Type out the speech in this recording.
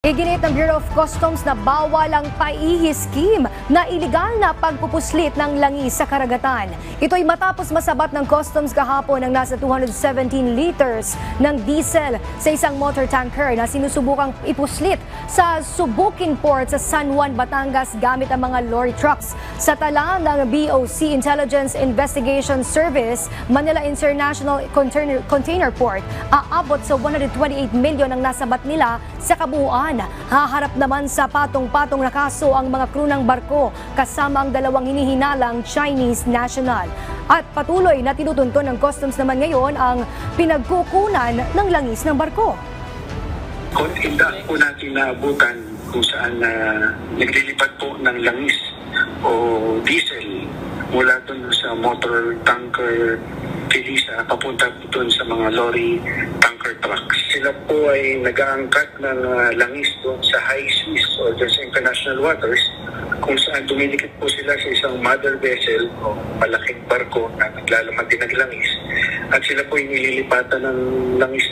Iginit ng Bureau of Customs na bawal ang paihi scheme na iligal na pagpupuslit ng langis sa karagatan. Ito'y matapos masabat ng Customs kahapon ng nasa 217 liters ng diesel sa isang motor tanker na sinusubukang ipuslit sa Subukin Port sa San Juan, Batangas gamit ang mga lorry trucks. Sa tala ng BOC Intelligence Investigation Service, Manila International Container Port, aabot sa 128 milyon ang nasabat nila sa kabuuan. Haharap naman sa patong-patong na kaso ang mga crew ng barko kasama ang dalawang hinihinalang Chinese national. At patuloy na tinutunton ng Customs naman ngayon ang pinagkukunan ng langis ng barko. Kung hindi po natin naabutan kung saan naglilipad po ng langis o diesel mula dun sa motor tanker Felisa papunta dun sa mga lorry tanker trucks. Sila po ay nag-aangkat ng langis doon sa high seas o doon sa international waters kung saan dumidikit po sila sa isang mother vessel o malaking barko na naglalaman din ng langis at sila po ay nililipatan ng langis